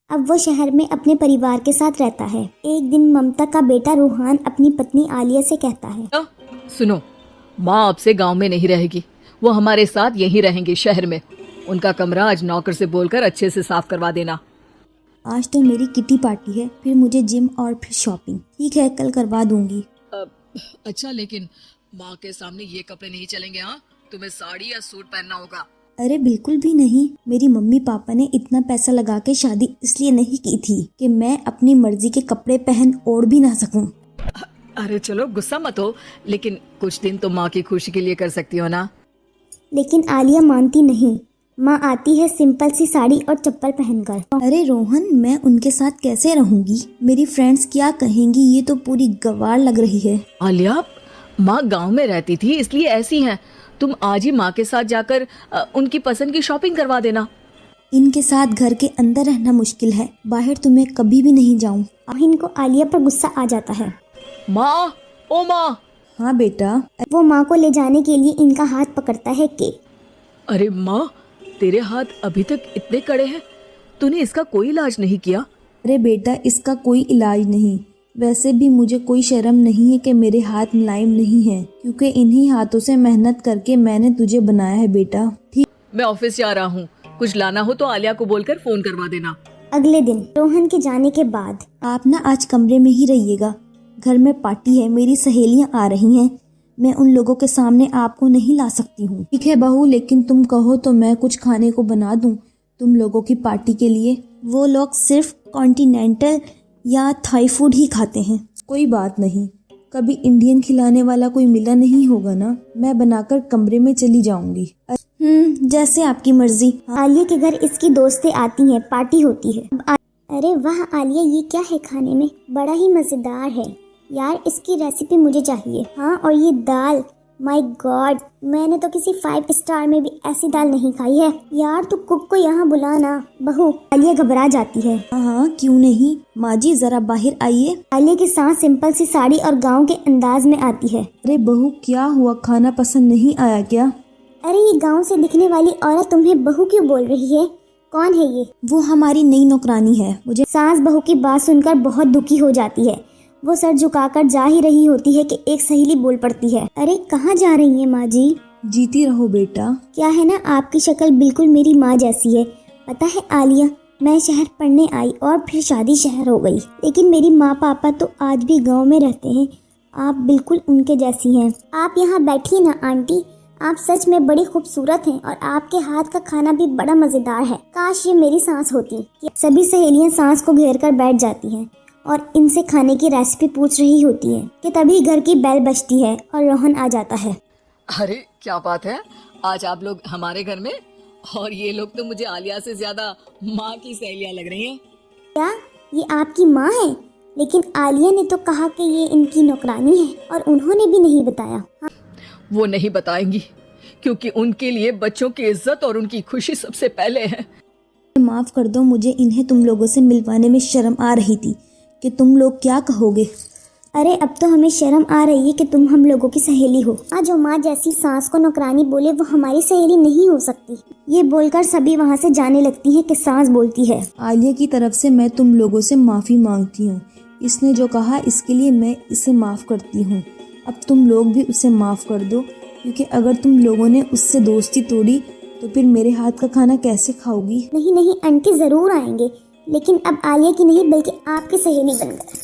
अब वो शहर में अपने परिवार के साथ रहता है। एक दिन ममता का बेटा रूहान अपनी पत्नी आलिया से कहता है, सुनो, माँ अब से गांव में नहीं रहेगी, वो हमारे साथ यहीं रहेंगे शहर में। उनका कमरा आज नौकर से बोलकर अच्छे से साफ करवा देना। आज तो मेरी किटी पार्टी है, फिर मुझे जिम और फिर शॉपिंग। ठीक है, कल करवा दूंगी। अच्छा, लेकिन माँ के सामने ये कपड़े नहीं चलेंगे। हाँ, तुम्हें साड़ी या सूट पहनना होगा। अरे बिल्कुल भी नहीं, मेरी मम्मी पापा ने इतना पैसा लगा के शादी इसलिए नहीं की थी कि मैं अपनी मर्जी के कपड़े पहन ओढ़ भी ना सकूं। अरे चलो, गुस्सा मत हो, लेकिन कुछ दिन तो माँ की खुशी के लिए कर सकती हो ना। लेकिन आलिया मानती नहीं। माँ आती है सिंपल सी साड़ी और चप्पल पहनकर। अरे रोहन, मैं उनके साथ कैसे रहूंगी? मेरी फ्रेंड्स क्या कहेंगी? ये तो पूरी गवार लग रही है। आलिया, माँ गांव में रहती थी इसलिए ऐसी हैं। तुम आज ही माँ के साथ जाकर उनकी पसंद की शॉपिंग करवा देना। इनके साथ घर के अंदर रहना मुश्किल है, बाहर तो मैं कभी भी नहीं जाऊँ। इनको आलिया पर गुस्सा आ जाता है। माँ, ओ माँ। हाँ बेटा। वो माँ को ले जाने के लिए इनका हाथ पकड़ता है कि अरे माँ, तेरे हाथ अभी तक इतने कड़े हैं, तूने इसका कोई इलाज नहीं किया? अरे बेटा, इसका कोई इलाज नहीं। वैसे भी मुझे कोई शर्म नहीं है कि मेरे हाथ मुलायम नहीं है, क्योंकि इन्हीं हाथों से मेहनत करके मैंने तुझे बनाया है बेटा। ठीक, मैं ऑफिस जा रहा हूँ, कुछ लाना हो तो आलिया को बोलकर फोन करवा देना। अगले दिन रोहन के जाने के बाद, आप ना आज कमरे में ही रहिएगा, घर में पार्टी है, मेरी सहेलियां आ रही हैं, मैं उन लोगों के सामने आपको नहीं ला सकती हूँ। ठीक है बहू, लेकिन तुम कहो तो मैं कुछ खाने को बना दूँ तुम लोगों की पार्टी के लिए। वो लोग सिर्फ कॉन्टिनेंटल या थाई फूड ही खाते हैं। कोई बात नहीं, कभी इंडियन खिलाने वाला कोई मिला नहीं होगा ना, मैं बनाकर कमरे में चली जाऊंगी। जैसे आपकी मर्जी। आलिया के घर इसकी दोस्तें आती हैं, पार्टी होती है। अरे वाह आलिया, ये क्या है खाने में? बड़ा ही मजेदार है यार, इसकी रेसिपी मुझे चाहिए। हाँ, और ये दाल, माय गॉड, मैंने तो किसी 5 स्टार में भी ऐसी दाल नहीं खाई है। यार तू कुक को यहाँ बुलाना। बहू, आलिया घबरा जाती है। हाँ, क्यों नहीं माँ जी, जरा बाहर आइए। आलिया की सांस सिंपल सी साड़ी और गांव के अंदाज में आती है। अरे बहू, क्या हुआ? खाना पसंद नहीं आया क्या? अरे ये गाँव से दिखने वाली औरत तुम्हें बहू क्यों बोल रही है? कौन है ये? वो हमारी नई नौकरानी है। मुझे सास बहू की बात सुनकर बहुत दुखी हो जाती है। वो सर झुकाकर जा ही रही होती है कि एक सहेली बोल पड़ती है, अरे कहाँ जा रही है माँ जी? जीती रहो बेटा। क्या है ना, आपकी शक्ल बिल्कुल मेरी माँ जैसी है। पता है आलिया, मैं शहर पढ़ने आई और फिर शादी शहर हो गई, लेकिन मेरी माँ पापा तो आज भी गांव में रहते हैं। आप बिल्कुल उनके जैसी हैं। आप यहाँ बैठिए ना आंटी, आप सच में बड़ी खूबसूरत हैं और आपके हाथ का खाना भी बड़ा मजेदार है। काश ये मेरी सांस होती। सभी सहेलियाँ सांस को घेर कर बैठ जाती हैं और इनसे खाने की रेसिपी पूछ रही होती है कि तभी घर की बेल बजती है और रोहन आ जाता है। अरे क्या बात है, आज आप लोग हमारे घर में, और ये लोग तो मुझे आलिया से ज्यादा माँ की सहेलियाँ लग रही हैं। क्या ये आपकी माँ है? लेकिन आलिया ने तो कहा कि ये इनकी नौकरानी है और उन्होंने भी नहीं बताया। वो नहीं बताएंगी, क्योंकि उनके लिए बच्चों की इज्जत और उनकी खुशी सबसे पहले है। माफ कर दो, मुझे इन्हें तुम लोगों से मिलवाने में शर्म आ रही थी कि तुम लोग क्या कहोगे। अरे अब तो हमें शर्म आ रही है कि तुम हम लोगों की सहेली हो। जो माँ जैसी सास को नौकरानी बोले वो हमारी सहेली नहीं हो सकती। ये बोलकर सभी वहाँ से जाने लगती हैं कि सास बोलती है, आलिया की तरफ से मैं तुम लोगों से माफ़ी मांगती हूँ। इसने जो कहा इसके लिए मैं इसे माफ़ करती हूँ। अब तुम लोग भी उसे माफ़ कर दो, क्योंकि अगर तुम लोगों ने उससे दोस्ती तोड़ी तो फिर मेरे हाथ का खाना कैसे खाओगी? नहीं नहीं आंटी, ज़रूर आएंगे, लेकिन अब आलिया की नहीं बल्कि आपकी सहेली बनकर।